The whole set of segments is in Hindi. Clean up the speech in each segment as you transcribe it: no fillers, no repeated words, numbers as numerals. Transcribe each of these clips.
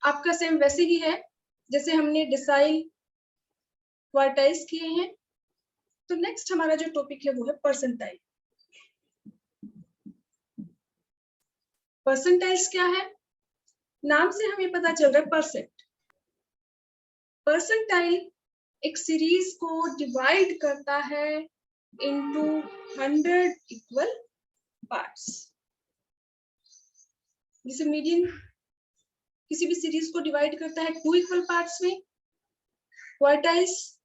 आपका सेम वैसे ही है जैसे हमने डिसाइल क्वार्टाइल्स किए हैं। तो नेक्स्ट हमारा जो टॉपिक है वो है परसेंटाइल। परसेंटाइल्स क्या है? नाम से हमें पता चल रहा है परसेंट। परसेंटाइल एक सीरीज को डिवाइड करता है इनटू 100 इक्वल पार्ट्स। जैसे मीडियन किसी भी सीरीज को डिवाइड करता है 2 इक्वल पार्ट्स में, क्वार्टाइल्स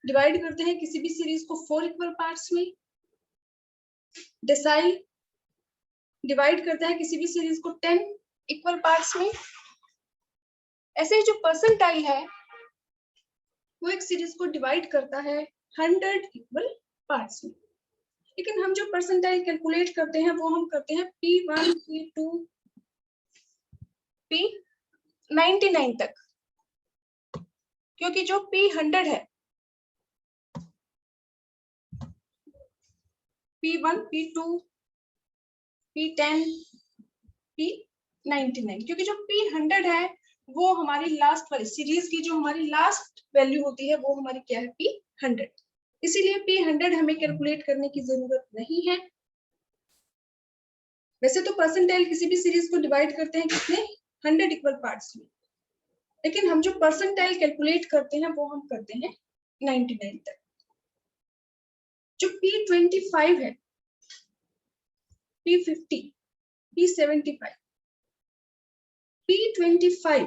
डिवाइड करते हैं किसी भी सीरीज को 4 इक्वल पार्ट्स में, डेसाइल डिवाइड करता है किसी भी सीरीज को 10 इक्वल पार्ट्स में। ऐसे ही जो परसेंटाइल है वो एक सीरीज को डिवाइड करता है 100 इक्वल पार्ट्स में। लेकिन हम जो परसेंटाइल कैलकुलेट करते हैं वो हम करते हैं P1 P2 P99 तक, क्योंकि जो P100 है P1 P2 P10 P99, क्योंकि जो P100 है वो हमारी लास्ट वाली सीरीज की जो हमारी लास्ट वैल्यू होती है वो हमारी क्या है P100। इसीलिए P100 हमें कैलकुलेट करने की जरूरत नहीं है। वैसे तो परसेंटाइल किसी भी सीरीज को डिवाइड करते हैं कितने 100 इक्वल पार्ट्स में, लेकिन हम जो परसेंटाइल कैलकुलेट करते हैं वो हम करते हैं 99 तक। जो P25 है, P50, P75, P25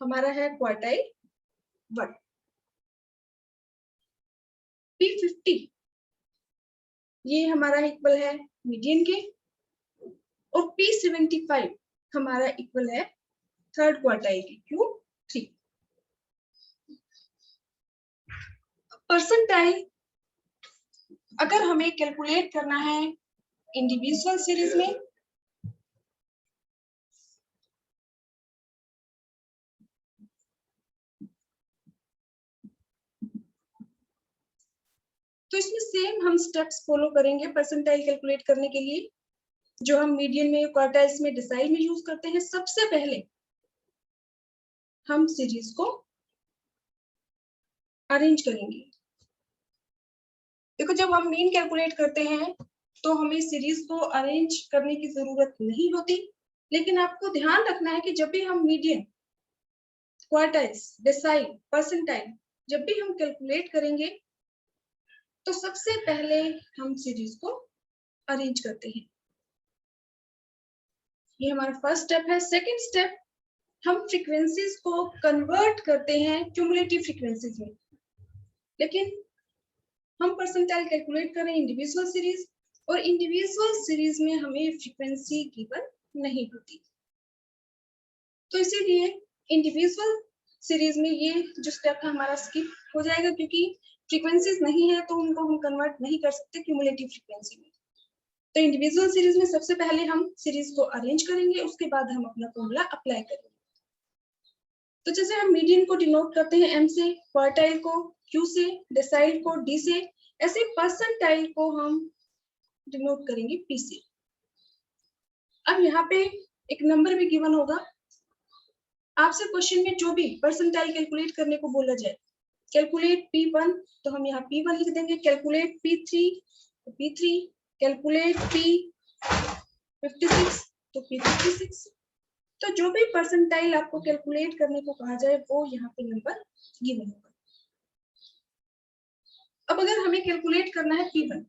हमारा है क्वार्टाइल 1, P50 ये हमारा इक्वल है मीडियन के, और P75 हमारा इक्वल है थर्ड क्वार्टाइल के Q3। परसेंटाइल अगर हमें कैलकुलेट करना है इंडिविजुअल सीरीज में, तो इसमें सेम हम स्टेप्स फॉलो करेंगे परसेंटाइल कैलकुलेट करने के लिए जो हम मीडियन में, क्वार्टाइल्स में, डिसाइल में यूज करते हैं। सबसे पहले हम सीरीज को अरेंज करेंगे। देखो जब हम मीन कैलकुलेट करते हैं तो हमें सीरीज को अरेंज करने की जरूरत नहीं होती, लेकिन आपको ध्यान रखना है कि जब भी हम मीडियन, क्वार्टाइल्स, डेसाइल, परसेंटाइल जब भी हम कैलकुलेट करेंगे तो सबसे पहले हम सीरीज को अरेंज करते हैं। ये हमारा फर्स्ट स्टेप है। सेकंड स्टेप, हम फ्रीक्वेंसीज को कन्वर्ट करते हैं क्यूमुलेटिव फ्रीक्वेंसीज में, लेकिन हम परसेंटाइल कैलकुलेट कर रहे हैं इंडिविजुअल सीरीज, और इंडिविजुअल सीरीज में हमें फ्रीक्वेंसी गिवन नहीं होती, तो इसीलिए इंडिविजुअल सीरीज में ये जो स्टेप है हमारा स्किप हो जाएगा, क्योंकि फ्रीक्वेंसीज नहीं है तो उनको हम कन्वर्ट नहीं कर सकते क्यूमुलेटिव फ्रीक्वेंसी में। तो इंडिविजुअल सीरीज में सबसे पहले हम सीरीज को अरेंज करेंगे, उसके बाद हम अपना फॉर्मूला अप्लाई करेंगे। तो जैसे हम मीडियन को डिनोट करते हैं M से, क्वार्टाइल को Q से, डेसाइल को D से, ऐसे परसेंटाइल को हम डिनोट करेंगे P से। अब यहाँ पे एक नंबर भी गिवन होगा। आपसे क्वेश्चन में जो भी परसेंटाइल कैलकुलेट करने को बोला जाए, कैलकुलेट P1 तो हम यहाँ P1 लिख देंगे, कैलकुलेट P3 तो P3, कैलकुलेट P56 तो P56। तो जो भी परसेंटाइल आपको कैलकुलेट करने को कहा जाए वो यहाँ पे नंबर गिवन होगा। अब अगर हमें कैलकुलेट करना है P1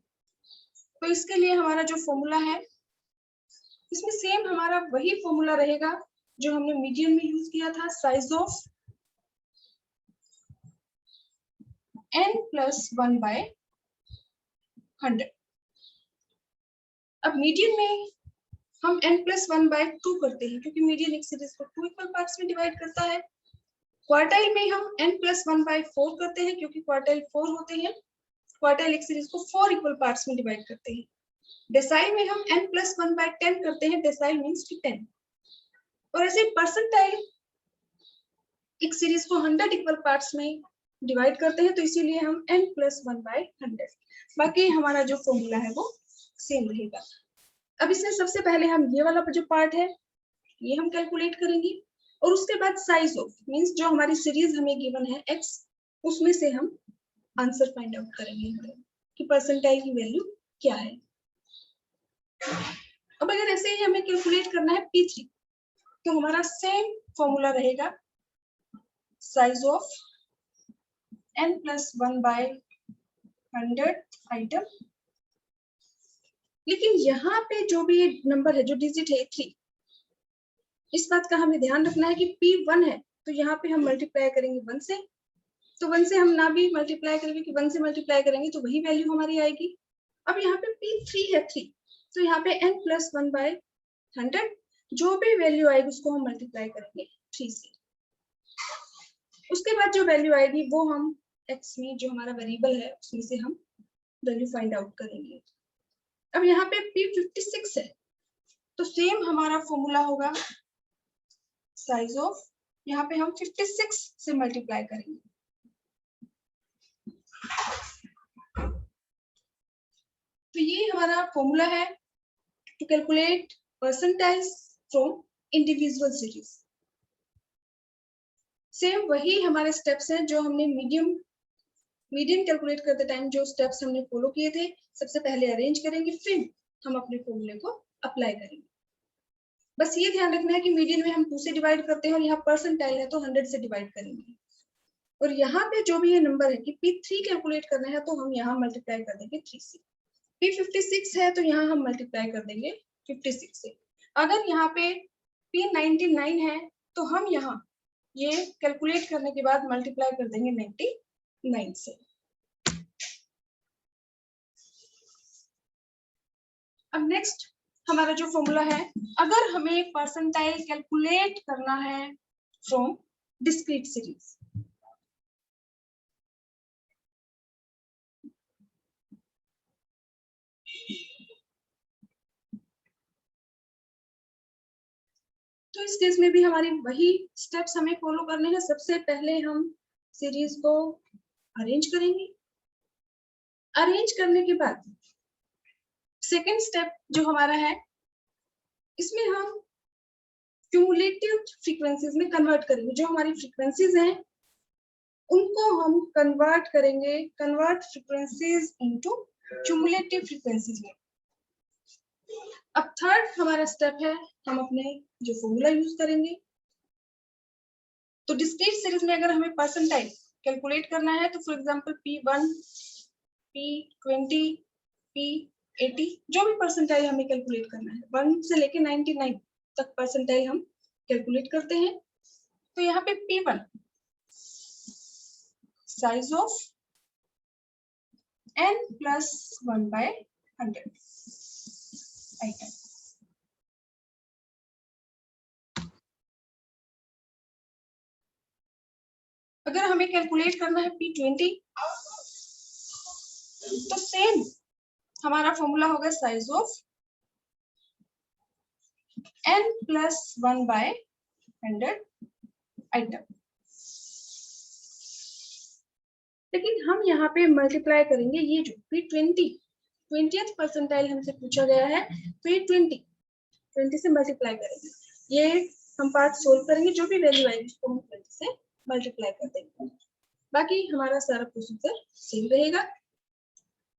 तो इसके लिए हमारा जो फॉर्मूला है इसमें सेम हमारा वही फॉर्मूला रहेगा जो हमने मीडियन में यूज किया था, साइज ऑफ n+1/100। अब मीडियन में हम n+1/2 करते हैं क्योंकि मीडियन एक सीरीज को 2 इक्वल पार्ट्स में डिवाइड करता है। क्वार्टाइल में हम n+1/4 करते हैं क्योंकि क्वार्टाइल 4 होते हैं, क्वार्टाइल एक सीरीज को 4 इक्वल पार्ट्स में डिवाइड करते हैं। डेसाइल में हम n+1/10 करते हैं, डेसाइल मींस कि 10। और ऐसे परसेंटाइल एक सीरीज को 100 इक्वल पार्ट्स में डिवाइड करते हैं, तो इसीलिए हम n+1/100। बाकी हमारा जो फॉर्मूला है वो सेम रहेगा। अब इसमें सबसे पहले हम ये वाला जो पार्ट है ये हम कैलकुलेट करेंगे। और उसके बाद साइज ऑफ मींस जो हमारी सीरीज हमें गिवन है x, उसमें से हम आंसर फाइंड आउट करेंगे कि परसेंटाइल की वैल्यू क्या है। अब अगर ऐसे ही हमें कैलकुलेट करना है P3, तो हमारा सेम फॉर्मूला रहेगा साइज ऑफ n+1/100 आइटम। लेकिन यहाँ पे जो भी नंबर है, जो डिजिट है 3, इस बात का हमें ध्यान रखना है कि P1 है तो यहाँ पे हम मल्टीप्लाई करेंगे 1 से, तो 1 से हम ना भी मल्टीप्लाई करेंगे कि 1 से मल्टीप्लाई करेंगे तो वही वैल्यू हमारी आएगी। अब यहाँ पे P3 है 3, तो यहाँ पे n+1/100 जो भी वैल्यू आएगी उसको हम मल्टीप्लाई करेंगे 3 से। उसके बाद जो वैल्यू आएगी वो हम x में जो हमारा वेरिएबल है उसमें से हम वैल्यू फाइंड आउट करेंगे। अब यहाँ पे P56 है तो सेम हमारा फॉर्मूला होगा साइज ऑफ, यहाँ पे हम 56 से मल्टीप्लाई करेंगे। तो ये हमारा फॉर्मूला है to calculate percentage from individual series. Same वही हमारे स्टेप्स हैं जो हमने मीडियम कैलकुलेट करते टाइम जो स्टेप्स हमने फॉलो किए थे। सबसे पहले अरेंज करेंगे, फिर हम अपने फॉर्मूले को अप्लाई करेंगे। बस ये ध्यान रखना है कि मीडियन में हम 2 से डिवाइड करते हैं और यहाँ परसेंटाइल है तो 100 से डिवाइड करेंगे। और यहाँ पे जो भी ये नंबर है कि P3 कैलकुलेट करना है तो हम यहाँ मल्टीप्लाई कर देंगे 3 से। P56 है तो यहाँ हम मल्टीप्लाई कर देंगे 56 से। अगर यहाँ पे P99 है तो हम यहाँ ये कैलकुलेट करने के बाद मल्टीप्लाई कर देंगे 99 से। अब नेक्स्ट हमारा जो फॉर्मूला है, अगर हमें परसेंटाइल कैलकुलेट करना है फ्रॉम डिस्क्रीट सीरीज, तो इस केस में भी हमारी वही स्टेप्स हमें फॉलो करने हैं। सबसे पहले हम सीरीज को अरेंज करेंगे। अरेंज करने के बाद सेकेंड स्टेप जो हमारा है, इसमें हम क्यूमुलेटिव फ्रीक्वेंसीज में कन्वर्ट करेंगे। जो हमारी फ्रीक्वेंसीज हैं उनको हम कन्वर्ट करेंगे, convert frequencies into cumulative frequencies में। अब थर्ड हमारा स्टेप है, हम अपने जो फॉर्मूला यूज करेंगे। तो डिस्क्रीट सीरीज में अगर हमें परसेंटाइल कैलकुलेट करना है तो for example P1, P20, P80 जो भी परसेंटाइल हमें कैलकुलेट करना है, 1 से लेके 99 तक परसेंटाइल हम कैलकुलेट करते हैं। तो यहाँ पे P1 size of n+1/100 item. अगर हमें कैलकुलेट करना है P20 तो सेम हमारा फॉर्मूला होगा साइज ऑफ n+1/100 आइटम। लेकिन हम यहाँ पे मल्टीप्लाई करेंगे ये जो P20 20th परसेंटाइल हमसे पूछा गया है तो ये 20 से मल्टीप्लाई करेंगे। ये हम पार्ट सोल्व करेंगे, जो भी वैल्यू आएगी उसको हम 20 से मल्टीप्लाई कर देंगे। बाकी हमारा सारा प्रोसीजर सेम रहेगा।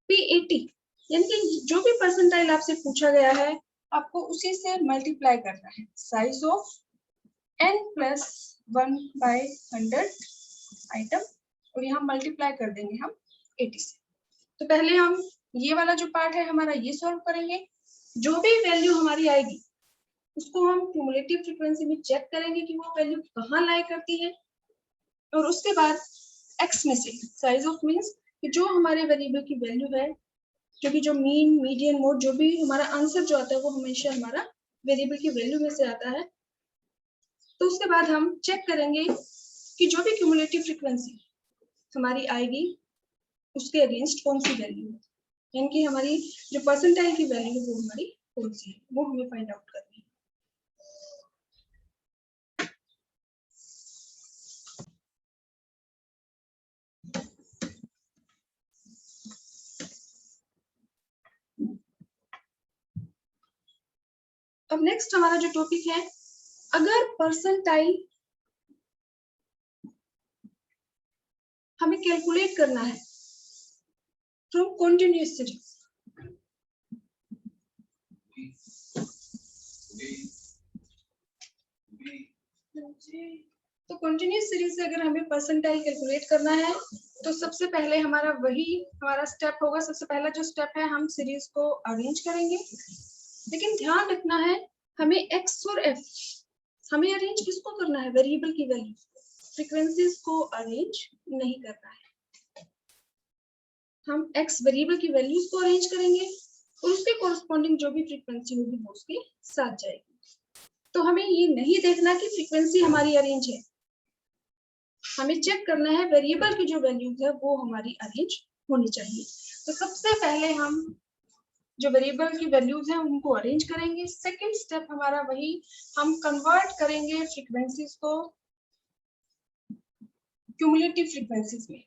P80 यानी कि जो भी परसेंटाइल आपसे पूछा गया है आपको उसी से मल्टीप्लाई करना है। साइज ऑफ n+1/100 आइटम और यहाँ मल्टीप्लाई कर देंगे हम 80 से। तो पहले हम ये वाला जो पार्ट है हमारा ये सॉल्व करेंगे। जो भी वैल्यू हमारी आएगी उसको हम क्यूमुलेटिव फ्रीक्वेंसी में चेक करेंगे कि वो वैल्यू कहाँ लाई करती है। और उसके बाद x में से साइज ऑफ मींस कि जो हमारे वेरिएबल की वैल्यू है, क्योंकि जो मीन मीडियन मोड जो भी हमारा आंसर जो आता है वो हमेशा हमारा वेरिएबल की वैल्यू में से आता है। तो उसके बाद हम चेक करेंगे कि जो भी क्यूमुलेटिव फ्रीक्वेंसी हमारी आएगी उसके अगेंस्ट कौन सी वैल्यू है, यानी कि हमारी जो परसेंटाइल की वैल्यू है वो हमारी कौन सी है, वो हमें फाइंड आउट करनी है। अब नेक्स्ट हमारा जो टॉपिक है अगर परसेंटाइल हमें कैलकुलेट करना है फ्रॉम कॉन्टिन्यूअस सीरीज, तो कॉन्टिन्यूअस सीरीज से अगर हमें परसेंटाइल कैलकुलेट करना है तो सबसे पहले हमारा स्टेप होगा। सबसे पहला जो स्टेप है, हम सीरीज को अरेंज करेंगे। लेकिन ध्यान रखना है, हमें एक्स और एफ हमें अरेंज किसको करना है? वेरिएबल की वैल्यू, फ्रीक्वेंसीज को अरेंज नहीं करना है। हम एक्स वेरिएबल की वैल्यूज को अरेंज करेंगे और उसके कोरस्पॉन्डिंग जो भी फ्रीक्वेंसी होगी वो उसके साथ जाएगी। तो हमें ये नहीं देखना कि फ्रीक्वेंसी हमारी अरेंज है, हमें चेक करना है वेरिएबल की जो वैल्यूज है वो हमारी अरेंज होनी चाहिए। तो सबसे पहले हम जो वेरिएबल की वैल्यूज हैं उनको अरेंज करेंगे। सेकंड स्टेप हमारा वही, हम कन्वर्ट करेंगे फ्रीक्वेंसीज को क्यूमुलेटिव फ्रीक्वेंसीज में।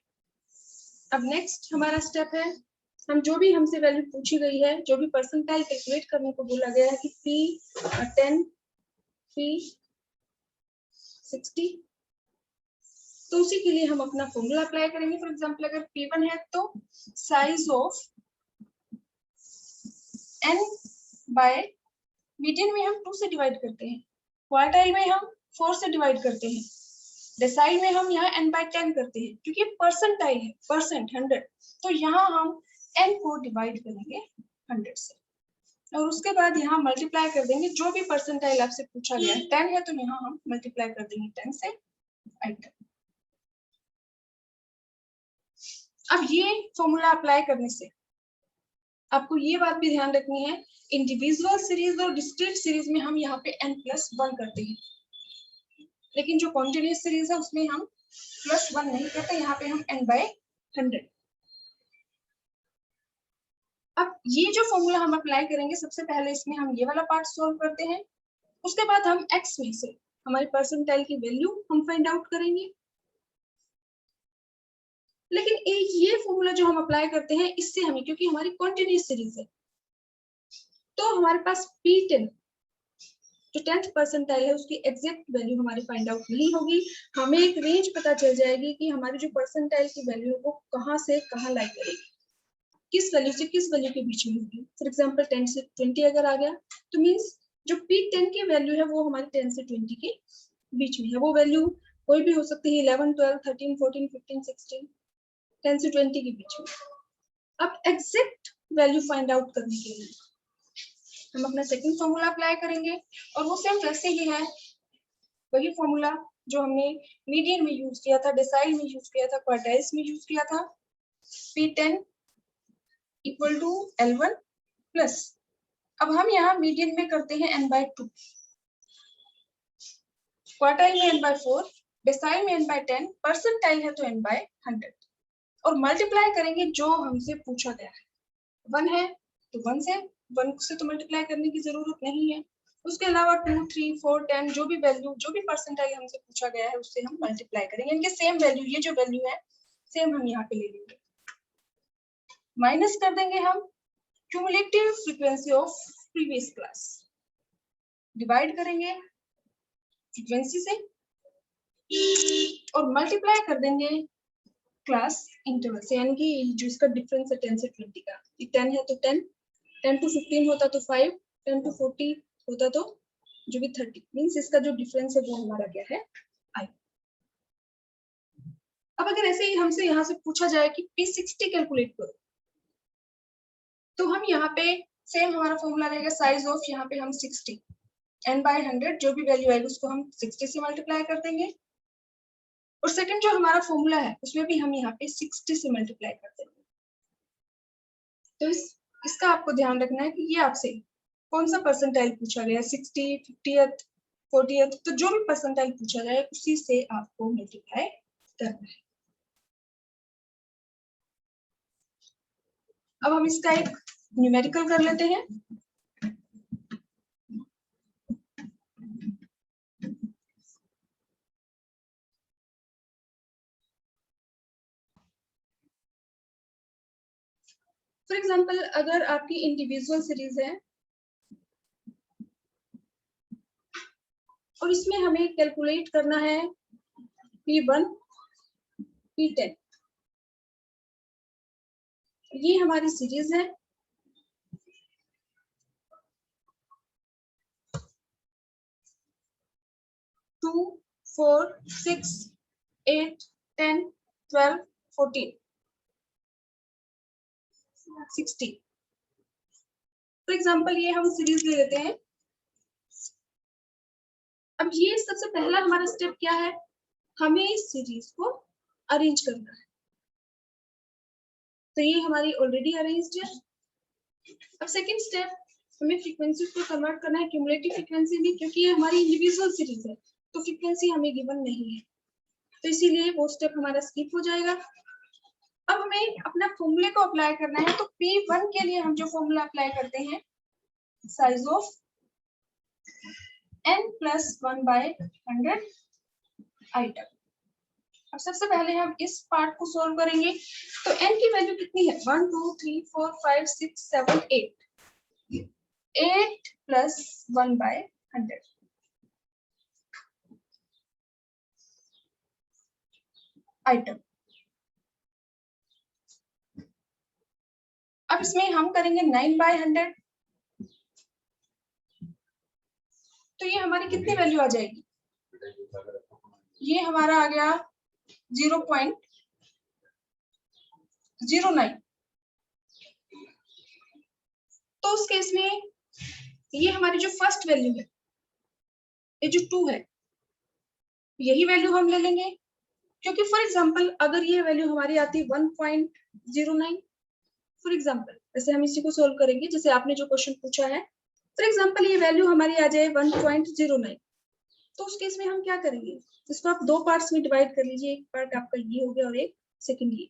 अब नेक्स्ट हमारा स्टेप है, हम जो भी हमसे वैल्यू पूछी गई है, जो भी परसेंटाइल कैलकुलेट करने को बोला गया है कि P10 P60, तो उसी के लिए हम अपना फॉर्मूला अप्लाई करेंगे। फॉर एग्जांपल अगर P1 है तो size of n by, median में हम 2 से डिवाइड करते हैं, क्वार्टाइल में हम 4 से डिवाइड करते हैं, डेसाइल में हम यहाँ n बाय 10 करते हैं, क्योंकि परसेंटाइल है, परसेंट 100, तो यहाँ हम n को डिवाइड करेंगे 100 से और उसके बाद यहाँ मल्टीप्लाई कर देंगे। जो भी परसेंटाइल आपसे पूछा गया है, 10 है तो यहाँ हम मल्टीप्लाई कर देंगे 10 से आइटम। अब ये फॉर्मूला अप्लाई करने से आपको ये बात भी ध्यान रखनी है, इंडिविजुअल सीरीज और डिस्क्रीट सीरीज में हम यहाँ पे n+1 करते हैं, लेकिन जो कॉन्टिन्यूअस सीरीज है उसमें हम +1 नहीं करते, यहाँ पे हम n/100। अब ये जो फॉर्मूला हम अप्लाई करेंगे, सबसे पहले इसमें हम ये वाला पार्ट सॉल्व करते हैं, उसके बाद हम x में से हमारे परसेंटाइल की वैल्यू हम फाइंड आउट करेंगे। लेकिन ये फॉर्मूला जो हम अप्लाई करते हैं, इससे हमें, क्योंकि हमारी कॉन्टिन्यूअस सीरीज है, तो हमारे पास P10 जो 10th परसेंटाइल है उसकी एग्जैक्ट वैल्यू हमारी फाइंड आउट नहीं होगी। हमें एक रेंज पता चल जाएगी कि हमारी जो परसेंटाइल की वैल्यू है वो कहाँ से कहाँ लाई करेगी, किस वैल्यू से किस वैल्यू के बीच में होगी। फॉर एग्जांपल 10 से 20 अगर आ गया तो मींस जो P10 की वैल्यू है वो हमारे 10 से 20 के बीच में है। वो वैल्यू कोई भी हो सकती है, 11 12 13 14 15 16, 10 से 20 के बीच में। अब एग्जैक्ट वैल्यू फाइंड आउट करने के लिए हम अपना सेकंड फॉर्मूला अप्लाई करेंगे और वो सेम वैसे ही है, वही फॉर्मूला जो हमने मीडियन में यूज किया था, डेसाइल में यूज किया था, क्वार्टाइल्स में यूज किया था। P10 equal to L1 plus, अब हम यहाँ मीडियन में करते हैं n/2, क्वार्टाइल में n/4, डेसाइल में n/10, परसेंटाइल है तो n/100 और मल्टीप्लाई करेंगे जो हमसे पूछा गया है। 1 है तो 1 से तो मल्टीप्लाई करने की जरूरत नहीं है। उसके अलावा 2 3 4 10 जो भी वैल्यू, जो भी परसेंटाइल हमसे पूछा गया है उससे हम मल्टीप्लाई करेंगे। इनके सेम वैल्यू, ये जो वैल्यू है सेम हम यहाँ पे ले लेंगे, माइनस कर देंगे हम cumulative frequency of previous class, divide करेंगे फ्रीक्वेंसी से और मल्टीप्लाई कर देंगे क्लास इंटरवल से, यानी कि जो इसका डिफरेंस है 10 से 20 का, 10 है तो 10, 10 to 15 होता तो 5, 10 to 40 होता तो जो भी 30, मींस इसका जो डिफरेंस है वो हमारा क्या है, I। अब अगर ऐसे ही हमसे यहाँ से पूछा जाए कि P60 कैलकुलेट करो, तो हम यहाँ पे सेम हमारा फॉर्मूला रहेगा, साइज ऑफ, यहाँ पे हम 60, n/100 जो भी वैल्यू आएगी उसको हम 60 से मल्टीप्लाई कर देंगे और सेकंड जो हमारा फॉर्मूला है उसमें भी हम यहाँ पे 60 से मल्टीप्लाई कर देंगे। तो इसका आपको ध्यान रखना है कि ये आपसे कौन सा परसेंटाइल पूछा गया, 60, 50th, 40th, तो जो भी परसेंटाइल पूछा जाए उसी से आपको मल्टीप्लाई करना है। अब हम इसका एक न्यूमेरिकल कर लेते हैं। फॉर एग्जांपल अगर आपकी इंडिविजुअल सीरीज है और इसमें हमें कैलकुलेट करना है P1 P10। ये हमारी सीरीज है। टू 4 6 8 10 12 14 60। फॉर एग्जाम्पल ये हम सीरीज ले लेते हैं। अब ये सबसे पहला हमारा स्टेप क्या है, हमें इस सीरीज को अरेंज करना है। तो ये हमारी ऑलरेडी अरेंज्ड है। अब सेकंड स्टेप, हमें फ्रीक्वेंसी को कन्वर्ट करना है क्यूमुलेटिव फ्रीक्वेंसी में, क्योंकि ये हमारी इंडिविजुअल सीरीज है तो फ्रीक्वेंसी हमें गिवन नहीं है, तो इसीलिए वो स्टेप हमारा स्किप हो जाएगा। अब हमें अपना फॉर्मूले को अप्लाई करना है। तो P1 के लिए हम जो फॉर्मूला अप्लाई करते हैं, साइज ऑफ n+1/100 आइटम। अब सबसे पहले हम इस पार्ट को सोल्व करेंगे। तो n की वैल्यू कितनी है, 1 2 3 4 5 6 7 8 8 + 1/100 आइटम। अब इसमें हम करेंगे 9/100। तो ये हमारी कितनी वैल्यू आ जाएगी, ये हमारा आ गया 0.09। तो उस केस में ये हमारी जो फर्स्ट वैल्यू है, ये जो 2 है, यही वैल्यू हम ले लेंगे। क्योंकि फॉर एग्जांपल अगर ये वैल्यू हमारी आती 1.09, फॉर एग्जांपल जैसे हम इसी को सोल्व करेंगे, जैसे आपने जो क्वेश्चन पूछा है, फॉर एग्जांपल ये वैल्यू हमारी आ जाए 1.09, तो उस केस में हम क्या करेंगे, इसको आप दो पार्ट्स में डिवाइड कर लीजिए। एक पार्ट आपका ये हो गया और एक सेकंड ये।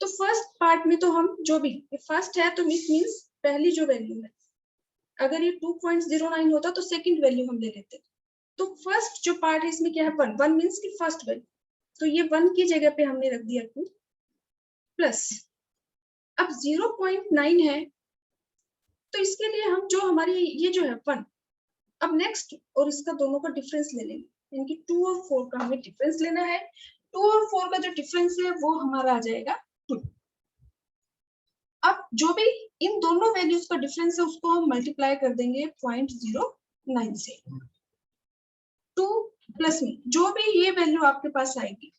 तो फर्स्ट पार्ट में तो हम जो भी, फर्स्ट है तो मीन्स पहली जो वैल्यू है, अगर ये 2.09 होता तो सेकंड वैल्यू हम ले लेते। तो फर्स्ट जो पार्ट है इसमें क्या है, 1 1 मीन्स की फर्स्ट वैल्यू, तो ये 1 की जगह पे हमने रख दिया 2 प्लस। अब 0.9 है तो इसके लिए हम जो हमारी ये जो है 1, अब नेक्स्ट और इसका दोनों का डिफरेंस ले लेंगे, यानी कि 2 और 4 का हमें डिफरेंस लेना है। 2 और 4 का जो डिफरेंस है वो हमारा आ जाएगा 2। अब जो भी इन दोनों वैल्यूज का डिफरेंस है उसको हम मल्टीप्लाई कर देंगे 0.09 से। 2 प्लस में जो भी ये वैल्यू आपके पास आएगी,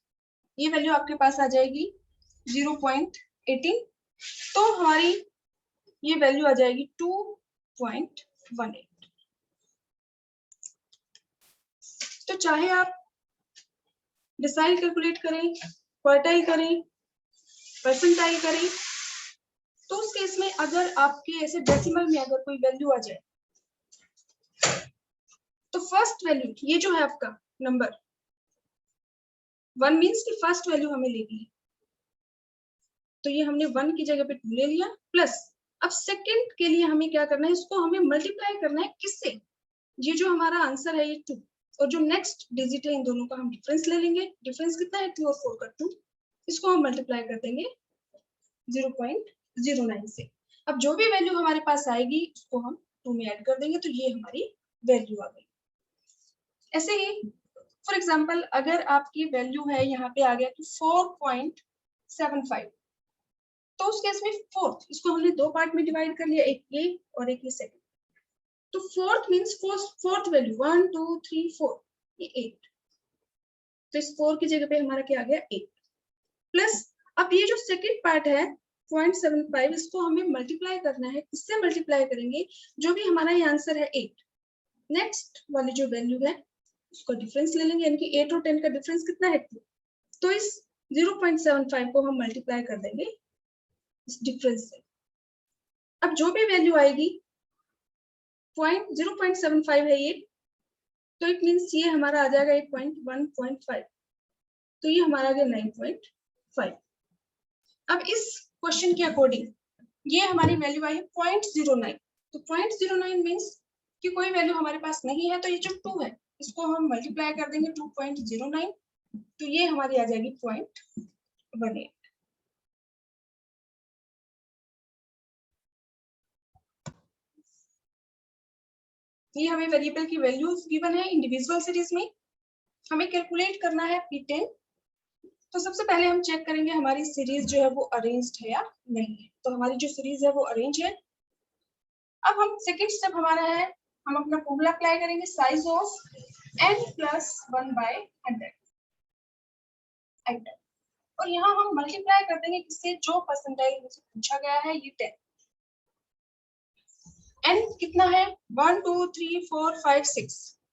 ये वैल्यू आपके पास आ जाएगी 0.18, तो हमारी ये वैल्यू आ जाएगी 2.18। तो चाहे आप डिसाइल कैलकुलेट करें, क्वार्टाइल करें, परसेंटाइल करें, तो उस केस में अगर आपके ऐसे डेसिमल में अगर कोई वैल्यू आ जाए, तो फर्स्ट वैल्यू ये जो है आपका नंबर 1 मीन्स की फर्स्ट वैल्यू हमें लेनी है, तो ये हमने 1 की जगह पे 2 ले लिया प्लस। अब सेकंड के लिए हमें क्या करना है, इसको हमें मल्टीप्लाई करना है किससे, ये जो हमारा आंसर है ये 2 और जो नेक्स्ट डिजिट है इन दोनों का हम डिफरेंस ले लेंगे। डिफरेंस कितना है, 2 और 4 का 2, इसको हम मल्टीप्लाई कर देंगे 0.09 से। अब जो भी वैल्यू हमारे पास आएगी उसको हम 2 में ऐड कर देंगे, तो ये हमारी वैल्यू आ गई। ऐसे ही फॉर एग्जांपल अगर आपकी वैल्यू है यहाँ पे आ गया तो 4.75, तो उस केस में फोर्थ, इसको हमने दो पार्ट में डिवाइड कर लिया, एक ये और एक ये सेकंड। तो फोर्थ मींस फोर्थ वैल्यू 1 2 3 4 ये 8, तो इस 4 की जगह पे हमारा क्या आ गया 8 प्लस। अब ये जो सेकंड पार्ट है 0.75, इसको हमें मल्टीप्लाई करना है, किससे मल्टीप्लाई करेंगे, जो भी हमारा ये आंसर है 8, नेक्स्ट वाली जो वैल्यू है उसका डिफरेंस ले लेंगे, यानी कि 8 और 10 का डिफरेंस कितना है 2, तो इस 0.75 को हम मल्टीप्लाई कर देंगे इस डिफरेंस से। अब जो भी वैल्यू आएगी 0.75 है ये, तो इट मींस ये हमारा आ जाएगा 8.1.5, तो ये हमारा आ गया 9.5। अब इस क्वेश्चन के अकॉर्डिंग ये हमारी वैल्यू आई है 0.09, तो 0.09 मींस कि कोई वैल्यू हमारे पास नहीं है, तो ये जो 2 है इसको हम मल्टीप्लाई कर देंगे 2.09, तो ये हमारी आ जाएगी 0.18। ये हमें वेरिएबल की वैल्यूज गिवन है इंडिविजुअल सीरीज में, हमें कैलकुलेट करना है P10। तो सबसे पहले हम चेक करेंगे हमारी सीरीज जो है वो अरेंज्ड है या नहीं है। तो हमारी जो सीरीज है वो अरेंज है। अब हम सेकेंड स्टेप हमारा है, हम अपना फॉर्मूला अप्लाई करेंगे, साइज ऑफ n+1/100 आइटम, और यहाँ हम मल्टीप्लाई कर देंगे किससे, जो परसेंटाइल मुझसे पूछा गया है ये 10। n कितना है, 1 2 3 4 5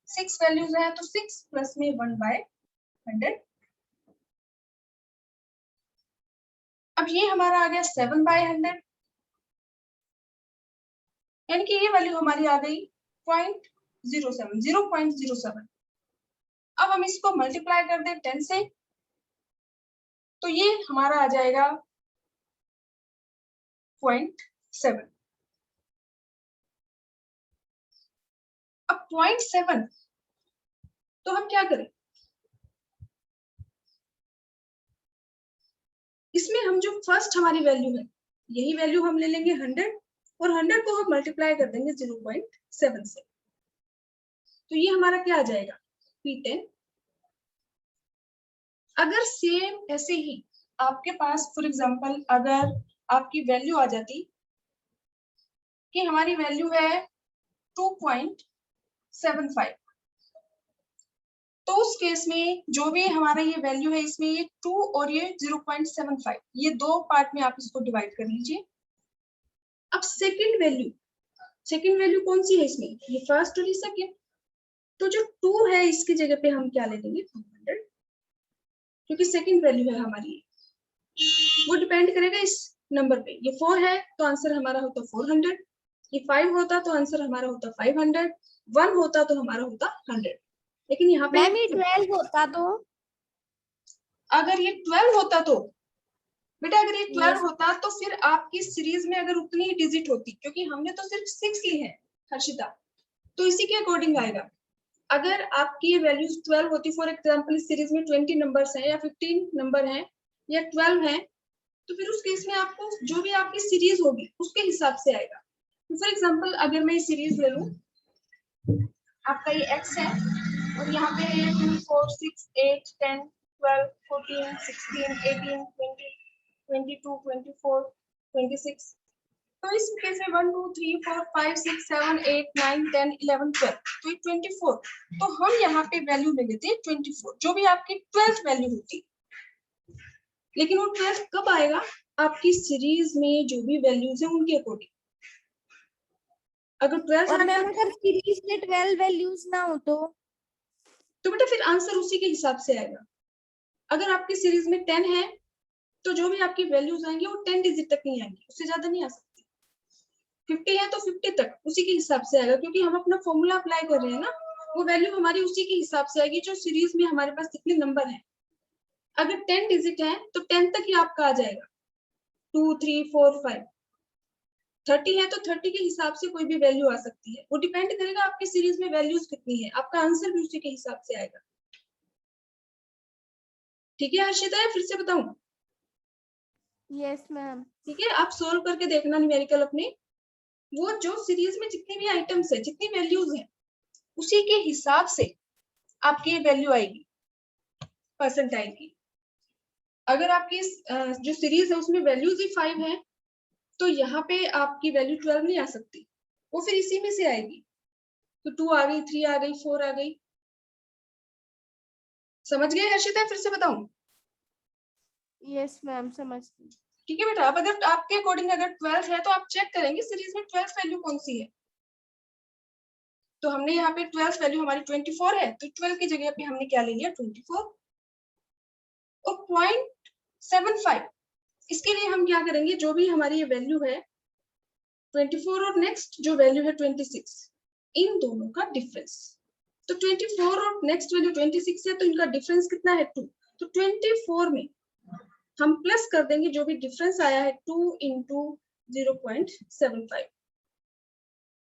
6 वैल्यूज है, तो 6 प्लस में 1/100। अब ये हमारा आ गया 7/100, यानी कि ये वैल्यू हमारी आ गई 0.07। अब हम इसको मल्टीप्लाई कर दें 10 से, तो ये हमारा आ जाएगा 0.7। अब 0.7 तो हम क्या करें, इसमें हम जो फर्स्ट हमारी वैल्यू है यही वैल्यू हम ले लेंगे 100, और 100 को हम मल्टीप्लाई कर देंगे 0.7 से, तो ये हमारा क्या आ जाएगा P10। अगर सेम ऐसे ही आपके पास फॉर एग्जांपल अगर आपकी वैल्यू आ जाती कि हमारी वैल्यू है 2.75, तो उस केस में जो भी हमारा ये वैल्यू है इसमें ये 2 और ये 0.75, ये दो पार्ट में आप इसको डिवाइड कर लीजिए। अब सेकंड वैल्यू कौन सी है इसमें, ये फर्स्ट और ये सेकंड, तो जो 2 है इसकी जगह पे हम क्या ले लेंगे 200, क्योंकि सेकंड वैल्यू है हमारी, वो डिपेंड करेगा इस नंबर पे। ये 4 है तो आंसर हमारा होता 400, ये 5 होता तो आंसर हमारा होता 500, 1 होता तो हमारा होता 100। लेकिन यहाँ पे मैम ये 12 होता तो, अगर ये 12 होता तो बेटा, अगर ये 12 Yes. होता तो फिर आपकी सीरीज में अगर उतनी ही डिजिट होती, क्योंकि हमने तो सिर्फ 6 ली है हर्षिता, तो इसी के अकॉर्डिंग आएगा। अगर आपकी वैल्यूज 12 होती, फॉर एग्जांपल इस सीरीज में 20 नंबर्स हैं या 15 नंबर हैं या 12 हैं, तो फिर उस केस में आपको जो भी आपकी सीरीज होगी उसके हिसाब से आएगा। फॉर एग्जांपल अगर मैं सीरीज ले लूं, आपका ये x है और यहाँ पे 2 4 6 8 10 12 14 16 18 20 22 24 26, तो इस केस में 1 2 3 4 5 6 7 8 9 10 11 12, तो ये 24, तो हम यहाँ पे वैल्यू ले लेते हैं 24, जो भी आपकी 12th वैल्यू होती। लेकिन वो 12 कब आएगा, आपकी सीरीज में जो भी वैल्यूज है उनके अकॉर्डिंग। अगर 12 और मैम अगर सीरीज में 12 वैल्यूज ना हो तो बेटा फिर आंसर उसी के हिसाब से आएगा। अगर आपकी सीरीज में 10 है तो जो भी आपकी वैल्यूज आएंगी वो 10 डिजिट तक नहीं आएंगी, उससे ज्यादा नहीं आ सकती। 50 है तो 50 तक उसी के हिसाब से आएगा, क्योंकि हम अपना फॉर्मूला अप्लाई कर रहे हैं ना, वो वैल्यू हमारी उसी के हिसाब से आएगी जो सीरीज में हमारे पास कितने नंबर है। अगर 10 डिजिट है तो 10 तक ही आपका आ जाएगा, 2 3 4 5। 30 है तो 30 के हिसाब से कोई भी वैल्यू आ सकती है, वो डिपेंड करेगा आपकी सीरीज में वैल्यूज कितनी है, आपका आंसर भी उसी के हिसाब से आएगा। ठीक है हर्षिता, फिर से बताऊं? Yes ma'am. ठीक है, आप सोल्व करके देखना न्यूमेरिकल अपने, वो जो सीरीज में जितनी भी आइटम्स है, जितनी वैल्यूज हैं, उसी के हिसाब से आपकी वैल्यू आएगी परसेंटाइल की। अगर आपकी जो सीरीज है उसमें वैल्यूज ही 5 है, तो यहाँ पे आपकी वैल्यू 12 नहीं आ सकती, वो फिर इसी में से आएगी। तो 2 आ गई, 3 आ गई, 4 आ गई। समझ गए हर्षिता, फिर से बताऊं? यस मैम समझ गई। ठीक है बेटा, अब अगर आपके अकॉर्डिंग अगर 12 है तो आप चेक करेंगे सीरीज में 12 वैल्यू कौन सी है। तो हमने यहाँ पे 12 वैल्यू हमारी 24 है, तो 12 की जगह पे हमने क्या ले लिया 24 और 0.75। इसके लिए हम क्या करेंगे, जो भी हमारी ये वैल्यू है 24 और नेक्स्ट जो वैल्यू है 26, इन दोनों का डिफरेंस। तो 24 और नेक्स्ट वैल्यू 26 है, तो इनका डिफरेंस कितना है 2। तो 24 में हम प्लस कर देंगे जो भी डिफरेंस आया है 2 इंटू 0.75,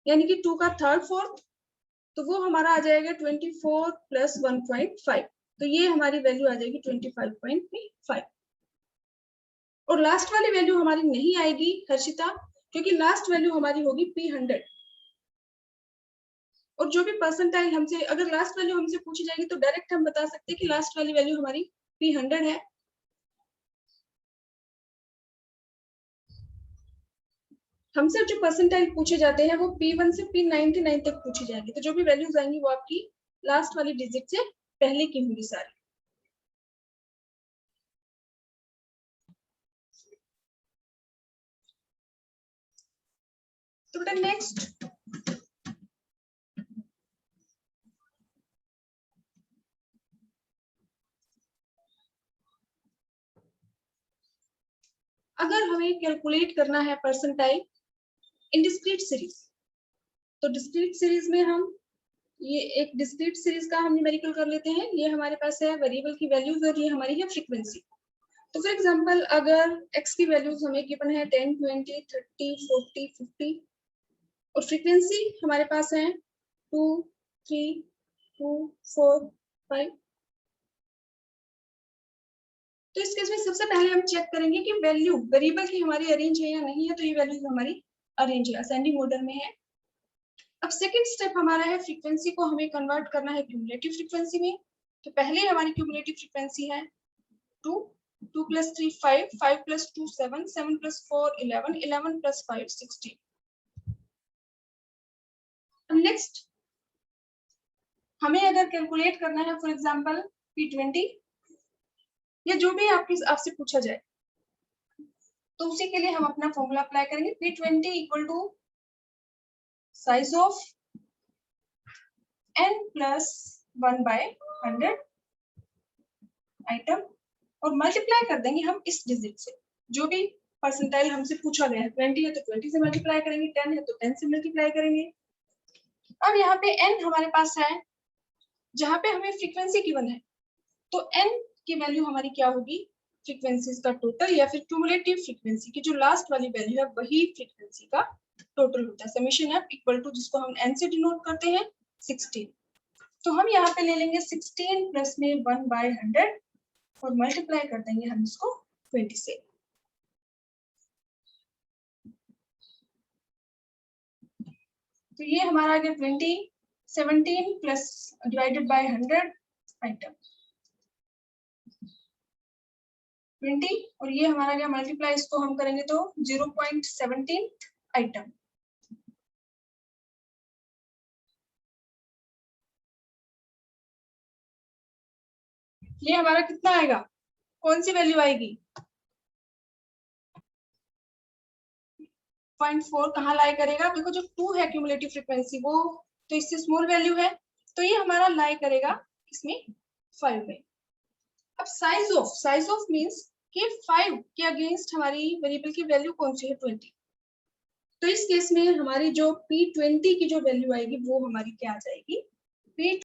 यानी कि 2 का थर्ड फोर्थ, तो वो हमारा आ जाएगा 24 प्लस 1.5, तो ये हमारी वैल्यू आ जाएगी 25.5। और लास्ट वाली वैल्यू हमारी नहीं आएगी हर्षिता, क्योंकि लास्ट वैल्यू हमारी होगी P100, और जो भी परसेंटाइल हमसे अगर लास्ट वैल्यू हमसे पूछी जाएगी तो डायरेक्ट हम बता सकते हैं कि लास्ट वाली वैल्यू हमारी P100 है। हमसे जो परसेंटाइल पूछे जाते हैं वो P1 से P99 तक पूछी जाएगी, तो जो भी वैल्यूज आएंगी वो आपकी लास्ट वाली डिजिट से पहले की होंगी सारी। तो बेटा नेक्स्ट अगर हमें कैलकुलेट करना है परसेंटाइल इन डिस्क्रीट सीरीज, तो डिस्क्रीट सीरीज में हम ये एक डिस्क्रीट सीरीज का हम न्यूमेरिकल कर लेते हैं। ये हमारे पास है वेरिएबल की वैल्यूज और ये हमारी है फ्रीक्वेंसी। तो फॉर एग्जांपल अगर x की वैल्यूज हमें गिवन है 10, 20, 30, 40, 50 और फ्रीक्वेंसी हमारे पास है 2, 3, 2, 4, 5। तो इस केस में सबसे पहले हम चेक करेंगे कि वैल्यू वेरिएबल की हमारी अरेंज है या नहीं है। तो ये वैल्यूज हमारी अरेंज है, असेंडिंग ऑर्डर में है। अब सेकंड स्टेप हमारा है फ्रीक्वेंसी को हमें कन्वर्ट करना है क्यूमुलेटिव फ्रीक्वेंसी में। तो पहले हमारी क्यूमुलेटिव फ्रीक्वेंसी है 2, 2 + 3 5, 5 + 2 7, 7 + 4 11, 11 + 5 16। नेक्स्ट हमें अगर कैलकुलेट करना है फॉर एग्जांपल P20 या जो भी आपसे पूछा जाए, तो उसी के लिए हम अपना फॉर्मूला अप्लाई करेंगे। P20 = size of n + 1/100 item और मल्टीप्लाई कर देंगे हम इस डिजिट से। जो भी परसेंटाइल हमसे पूछा गया है, 20 है तो 20 से मल्टीप्लाई करेंगे, 10 है तो 10 से मल्टीप्लाई करेंगे। अब यहाँ पे n हमारे पास है, जहाँ पे हमें फ्रीक्वेंसी गिवन है, तो n की वैल्यू हमारी क्या होगी, फ्रीक्वेंसीज का टोटल या फिर क्यूमुलेटिव फ्रीक्वेंसी की जो लास्ट वाली वैल्यू है वही फ्रीक्वेंसी का टोटल होता है। समेशन f = जिसको हम n से डिनोट करते हैं 16। तो हम यहाँ पे ले लेंगे 16 प्लस में 1/100 और मल्टीप्लाई कर देंगे हम इसको 20 से। तो ये हमारा आ गया 20, 17 प्लस डिवाइडेड बाय 100 आइटम 20 और ये हमारा गया मल्टीप्लाई, इसको हम करेंगे तो 0.17 आइटम। ये हमारा कितना आएगा, कौन सी वैल्यू आएगी, 0.4 कहाँ लाई करेगा। देखो जो 2 है क्यूमुलेटिव फ्रीक्वेंसी वो तो इससे स्मॉल वैल्यू है, तो ये हमारा लाई करेगा इसमें 5 में। अब साइज ऑफ मींस कि 5 के अगेंस्ट हमारी वेरिएबल की वैल्यू कौन सी है 20। तो इस केस में हमारी जो P20 की जो वैल्यू आएगी वो हमारी क्या आ जाएगी, P